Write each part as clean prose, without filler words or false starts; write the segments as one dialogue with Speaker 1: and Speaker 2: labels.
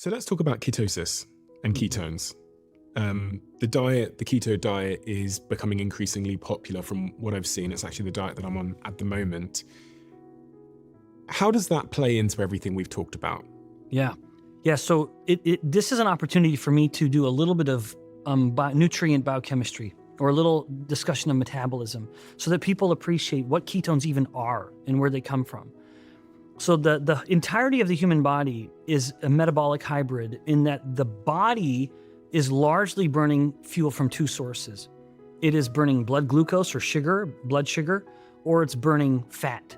Speaker 1: So let's talk about ketosis and ketones. The keto diet is becoming increasingly popular from what I've seen. It's actually the diet that I'm on at the moment. How does that play into everything we've talked about?
Speaker 2: Yeah. So this is an opportunity for me to do a little bit of nutrient biochemistry or a little discussion of metabolism so that people appreciate what ketones even are and where they come from. So the entirety of the human body is a metabolic hybrid in that the body is largely burning fuel from two sources. It is burning blood glucose or blood sugar, or it's burning fat.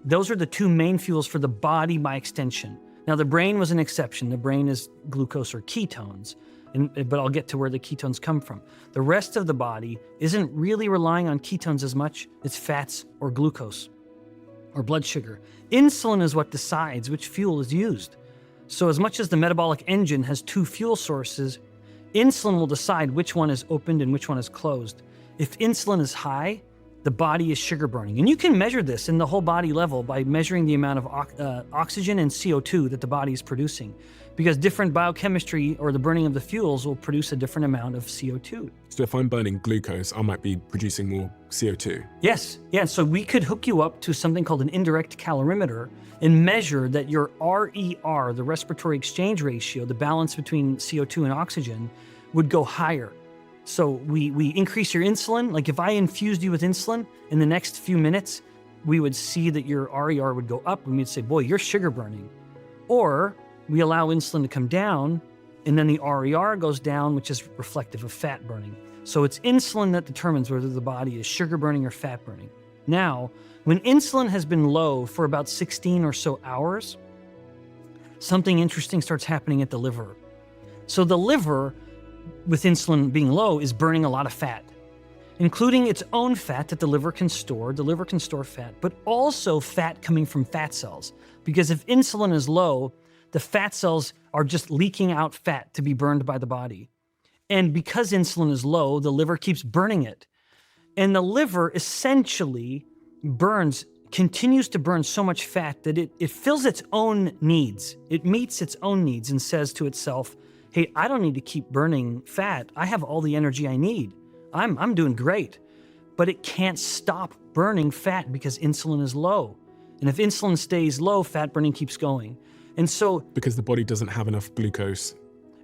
Speaker 2: Those are the two main fuels for the body by extension. Now, the brain was an exception. The brain is glucose or ketones, but I'll get to where the ketones come from. The rest of the body isn't really relying on ketones as much. It's fats or glucose or blood sugar. Insulin is what decides which fuel is used. So as much as the metabolic engine has two fuel sources, insulin will decide which one is opened and which one is closed. If insulin is high, the body is sugar burning. And you can measure this in the whole body level by measuring the amount of oxygen and CO2 that the body is producing, because different biochemistry or the burning of the fuels will produce a different amount of CO2.
Speaker 1: So if I'm burning glucose, I might be producing more CO2.
Speaker 2: Yes. Yeah. So we could hook you up to something called an indirect calorimeter and measure that your RER, the respiratory exchange ratio, the balance between CO2 and oxygen, would go higher. So we increase your insulin. Like if I infused you with insulin in the next few minutes, we would see that your RER would go up and we'd say, boy, you're sugar burning. Or we allow insulin to come down and then the RER goes down, which is reflective of fat burning. So it's insulin that determines whether the body is sugar burning or fat burning. Now, when insulin has been low for about 16 or so hours, something interesting starts happening at the liver. So the liver, with insulin being low, is burning a lot of fat, including its own fat that the liver can store. The liver can store fat, but also fat coming from fat cells. Because if insulin is low, the fat cells are just leaking out fat to be burned by the body. And because insulin is low, the liver keeps burning it. And the liver essentially continues to burn so much fat that it fills its own needs. It meets its own needs and says to itself, hey, I don't need to keep burning fat. I have all the energy I need. I'm doing great. But it can't stop burning fat because insulin is low. And if insulin stays low, fat burning keeps going. And so...
Speaker 1: Because the body doesn't have enough glucose.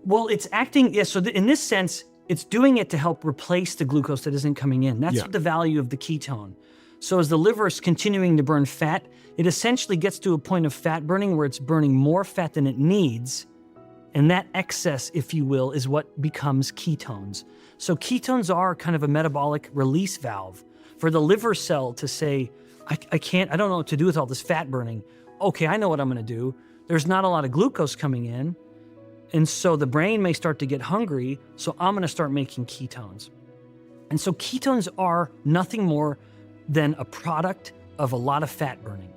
Speaker 2: Well, it's acting... Yeah, so in this sense, it's doing it to help replace the glucose that isn't coming in. That's the value of the ketone. So as the liver is continuing to burn fat, it essentially gets to a point of fat burning where it's burning more fat than it needs. And that excess, if you will, is what becomes ketones. So ketones are kind of a metabolic release valve for the liver cell to say, I don't know what to do with all this fat burning. Okay, I know what I'm going to do. There's not a lot of glucose coming in. And so the brain may start to get hungry. So I'm going to start making ketones. And so ketones are nothing more than a product of a lot of fat burning.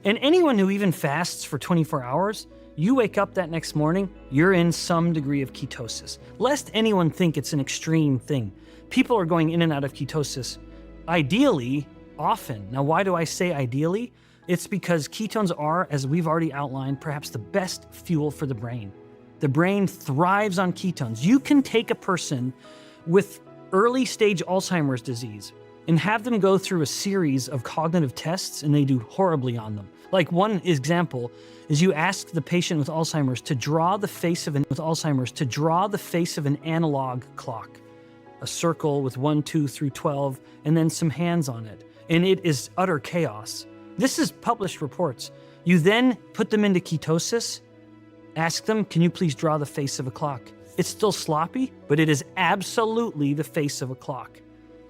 Speaker 2: And anyone who even fasts for 24 hours, you wake up that next morning, you're in some degree of ketosis. Lest anyone think it's an extreme thing. People are going in and out of ketosis, ideally, often. Now, why do I say ideally? It's because ketones are, as we've already outlined, perhaps the best fuel for the brain. The brain thrives on ketones. You can take a person with early stage Alzheimer's disease and have them go through a series of cognitive tests and they do horribly on them. Like one example is you ask the patient with Alzheimer's to draw the face of an analog clock, a circle with 1, 2 through 12, and then some hands on it. And it is utter chaos. This is published reports. You then put them into ketosis, ask them, can you please draw the face of a clock? It's still sloppy, but it is absolutely the face of a clock.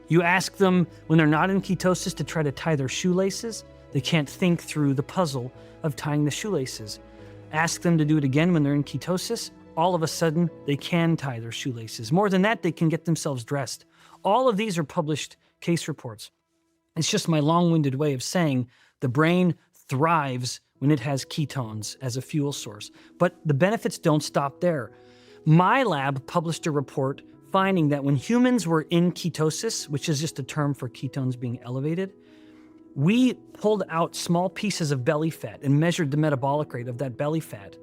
Speaker 2: You ask them when they're not in ketosis to try to tie their shoelaces. They can't think through the puzzle of tying the shoelaces. Ask them to do it again when they're in ketosis. All of a sudden, they can tie their shoelaces. More than that, they can get themselves dressed. All of these are published case reports. It's just my long-winded way of saying the brain thrives when it has ketones as a fuel source. But the benefits don't stop there. My lab published a report finding that when humans were in ketosis, which is just a term for ketones being elevated, we pulled out small pieces of belly fat and measured the metabolic rate of that belly fat.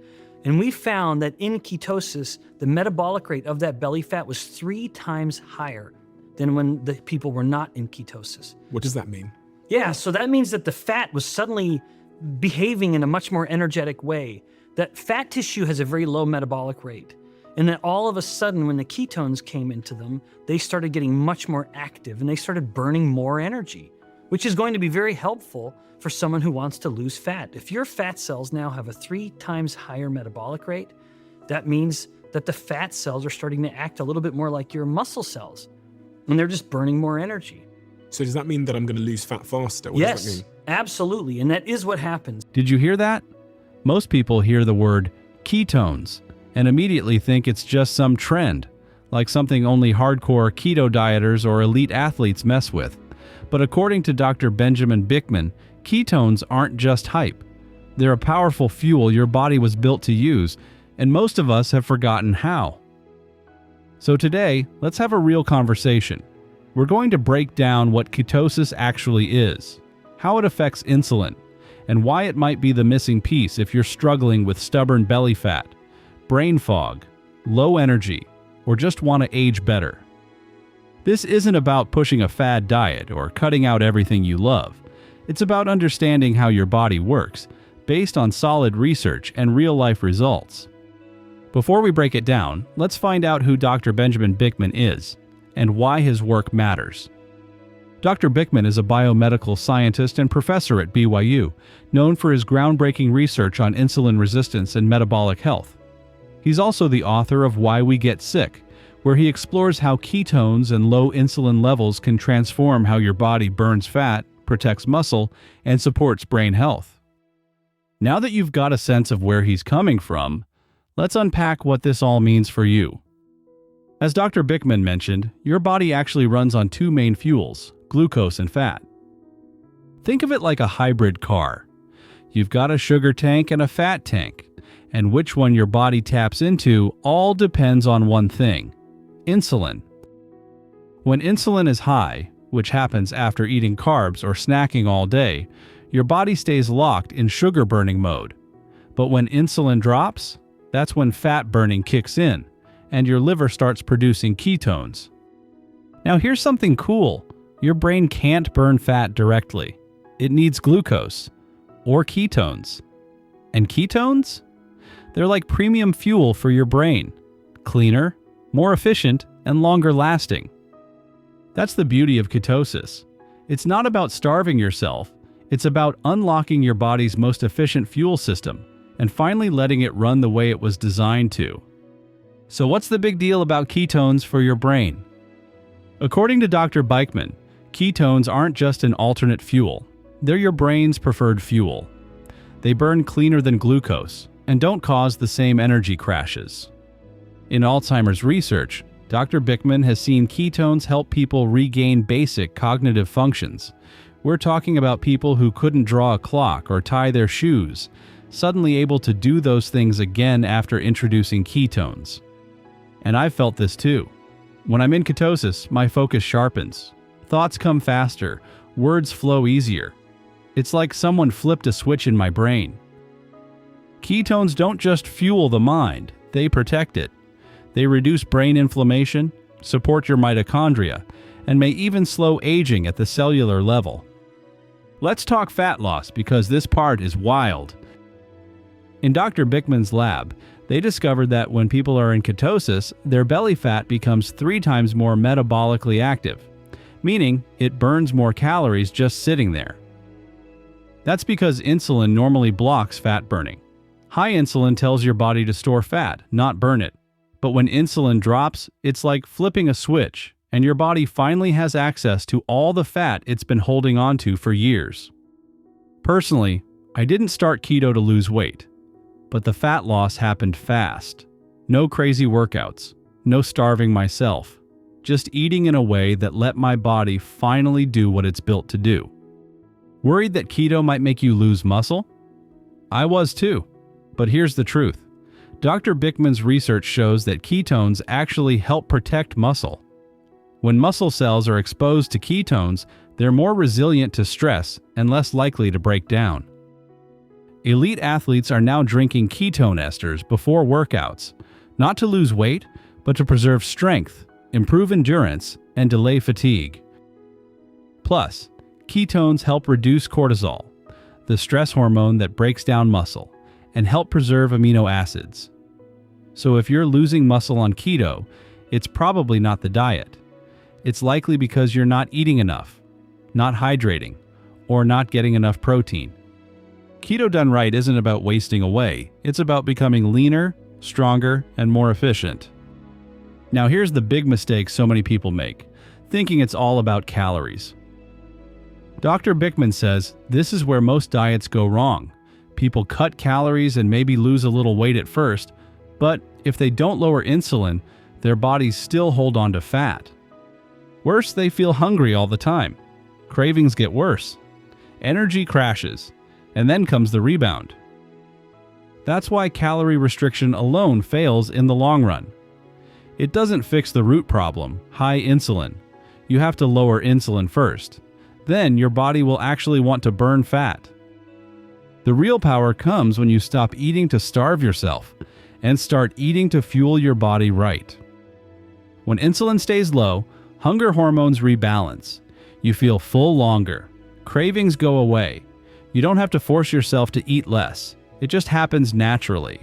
Speaker 2: And we found that in ketosis, the metabolic rate of that belly fat was 3 times higher than when the people were not in ketosis.
Speaker 1: What does that mean?
Speaker 2: Yeah, so that means that the fat was suddenly behaving in a much more energetic way. That fat tissue has a very low metabolic rate. And that all of a sudden, when the ketones came into them, they started getting much more active and they started burning more energy, which is going to be very helpful for someone who wants to lose fat. If your fat cells now have a 3 times higher metabolic rate, that means that the fat cells are starting to act a little bit more like your muscle cells, and they're just burning more energy.
Speaker 1: So does that mean that I'm going to lose fat faster? What does that
Speaker 2: Yes,
Speaker 1: mean?
Speaker 2: absolutely, and that is what happens.
Speaker 3: Did you hear that? Most people hear the word ketones and immediately think it's just some trend, like something only hardcore keto dieters or elite athletes mess with. But according to Dr. Benjamin Bikman, ketones aren't just hype. They're a powerful fuel your body was built to use, and most of us have forgotten how. So today, let's have a real conversation. We're going to break down what ketosis actually is, how it affects insulin, and why it might be the missing piece if you're struggling with stubborn belly fat, brain fog, low energy, or just want to age better. This isn't about pushing a fad diet or cutting out everything you love. It's about understanding how your body works, based on solid research and real-life results. Before we break it down, let's find out who Dr. Benjamin Bikman is and why his work matters. Dr. Bikman is a biomedical scientist and professor at BYU, known for his groundbreaking research on insulin resistance and metabolic health. He's also the author of Why We Get Sick, where he explores how ketones and low insulin levels can transform how your body burns fat, protects muscle, and supports brain health. Now that you've got a sense of where he's coming from, let's unpack what this all means for you. As Dr. Bikman mentioned, your body actually runs on 2 main fuels, glucose and fat. Think of it like a hybrid car. You've got a sugar tank and a fat tank, and which one your body taps into all depends on one thing: insulin. When insulin is high, which happens after eating carbs or snacking all day, your body stays locked in sugar burning mode. But when insulin drops, that's when fat burning kicks in, and your liver starts producing ketones. Now here's something cool. Your brain can't burn fat directly. It needs glucose, or ketones. And ketones? They're like premium fuel for your brain. Cleaner, more efficient, and longer lasting. That's the beauty of ketosis. It's not about starving yourself. It's about unlocking your body's most efficient fuel system and finally letting it run the way it was designed to. So what's the big deal about ketones for your brain? According to Dr. Bikman, ketones aren't just an alternate fuel. They're your brain's preferred fuel. They burn cleaner than glucose and don't cause the same energy crashes. In Alzheimer's research, Dr. Bikman has seen ketones help people regain basic cognitive functions. We're talking about people who couldn't draw a clock or tie their shoes, suddenly able to do those things again after introducing ketones. And I've felt this too. When I'm in ketosis, my focus sharpens. Thoughts come faster, words flow easier. It's like someone flipped a switch in my brain. Ketones don't just fuel the mind, they protect it. They reduce brain inflammation, support your mitochondria, and may even slow aging at the cellular level. Let's talk fat loss because this part is wild. In Dr. Bikman's lab, they discovered that when people are in ketosis, their belly fat becomes 3 times more metabolically active, meaning it burns more calories just sitting there. That's because insulin normally blocks fat burning. High insulin tells your body to store fat, not burn it. But when insulin drops, it's like flipping a switch, and your body finally has access to all the fat it's been holding onto for years. Personally, I didn't start keto to lose weight, but the fat loss happened fast. No crazy workouts, no starving myself, just eating in a way that let my body finally do what it's built to do. Worried that keto might make you lose muscle? I was too, but here's the truth. Dr. Bikman's research shows that ketones actually help protect muscle. When muscle cells are exposed to ketones, they're more resilient to stress and less likely to break down. Elite athletes are now drinking ketone esters before workouts, not to lose weight, but to preserve strength, improve endurance, and delay fatigue. Plus, ketones help reduce cortisol, the stress hormone that breaks down muscle, and help preserve amino acids. So if you're losing muscle on keto, it's probably not the diet. It's likely because you're not eating enough, not hydrating, or not getting enough protein. Keto done right isn't about wasting away, it's about becoming leaner, stronger, and more efficient. Now here's the big mistake so many people make, thinking it's all about calories. Dr. Bikman says this is where most diets go wrong. People cut calories and maybe lose a little weight at first, but if they don't lower insulin, their bodies still hold on to fat. Worse, they feel hungry all the time. Cravings get worse. Energy crashes, and then comes the rebound. That's why calorie restriction alone fails in the long run. It doesn't fix the root problem, high insulin. You have to lower insulin first. Then your body will actually want to burn fat. The real power comes when you stop eating to starve yourself and start eating to fuel your body right. When insulin stays low, hunger hormones rebalance. You feel full longer. Cravings go away. You don't have to force yourself to eat less. It just happens naturally.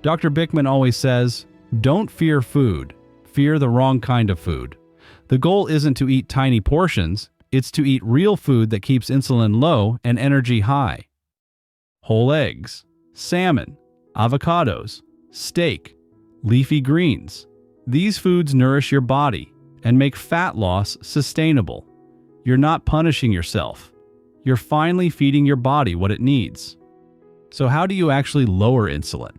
Speaker 3: Dr. Bikman always says, don't fear food. Fear the wrong kind of food. The goal isn't to eat tiny portions. It's to eat real food that keeps insulin low and energy high. Whole eggs, salmon, avocados, steak, leafy greens. These foods nourish your body and make fat loss sustainable. You're not punishing yourself. You're finally feeding your body what it needs. So how do you actually lower insulin?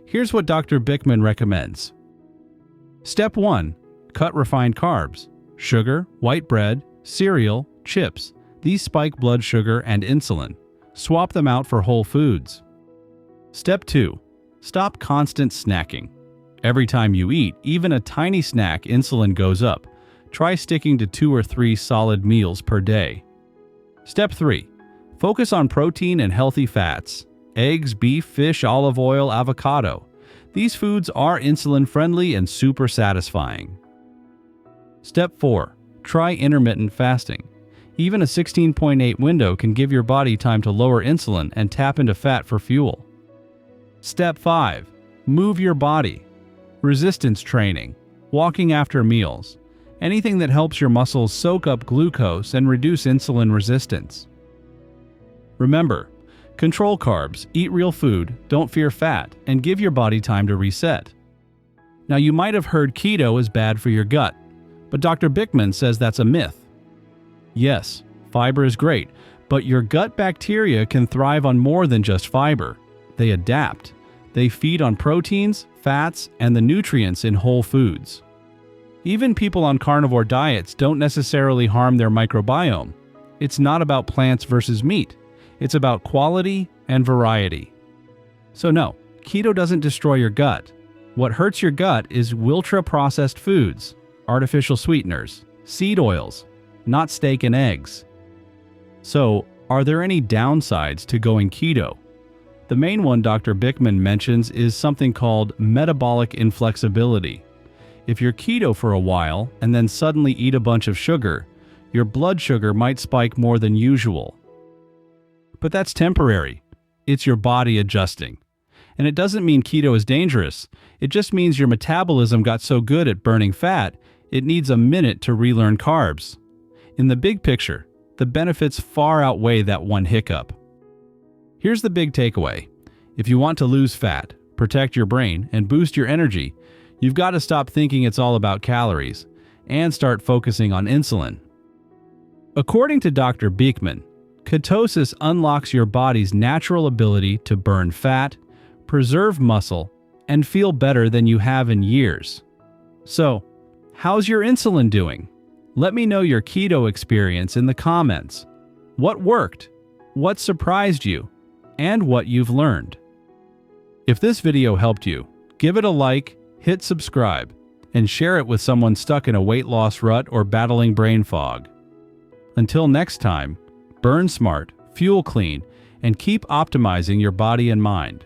Speaker 3: Here's what Dr. Bikman recommends. Step 1. Cut refined carbs. Sugar, white bread, cereal, chips. These spike blood sugar and insulin. Swap them out for whole foods. Step 2. Stop constant snacking. Every time you eat, even a tiny snack, insulin goes up. Try sticking to 2 or 3 solid meals per day. Step 3. Focus on protein and healthy fats. Eggs, beef, fish, olive oil, avocado. These foods are insulin-friendly and super satisfying. Step 4. Try intermittent fasting. Even a 16.8 window can give your body time to lower insulin and tap into fat for fuel. Step 5. Move your body. Resistance training, walking after meals, anything that helps your muscles soak up glucose and reduce insulin resistance. Remember, control carbs, eat real food, don't fear fat, and give your body time to reset. Now you might have heard keto is bad for your gut, but Dr. Bikman says that's a myth. Yes, fiber is great, but your gut bacteria can thrive on more than just fiber. They adapt. They feed on proteins, fats, and the nutrients in whole foods. Even people on carnivore diets don't necessarily harm their microbiome. It's not about plants versus meat. It's about quality and variety. So no, keto doesn't destroy your gut. What hurts your gut is ultra-processed foods, artificial sweeteners, seed oils, not steak and eggs. So, are there any downsides to going keto? The main one Dr. Bikman mentions is something called metabolic inflexibility. If you're keto for a while and then suddenly eat a bunch of sugar, your blood sugar might spike more than usual. But that's temporary. It's your body adjusting. And it doesn't mean keto is dangerous. It just means your metabolism got so good at burning fat, it needs a minute to relearn carbs. In the big picture, the benefits far outweigh that one hiccup. Here's the big takeaway. If you want to lose fat, protect your brain, and boost your energy, you've got to stop thinking it's all about calories and start focusing on insulin. According to Dr. Bikman, ketosis unlocks your body's natural ability to burn fat, preserve muscle, and feel better than you have in years. So, how's your insulin doing? Let me know your keto experience in the comments. What worked? What surprised you? And what you've learned. If this video helped you, give it a like, hit subscribe, and share it with someone stuck in a weight loss rut or battling brain fog. Until next time, burn smart, fuel clean, and keep optimizing your body and mind.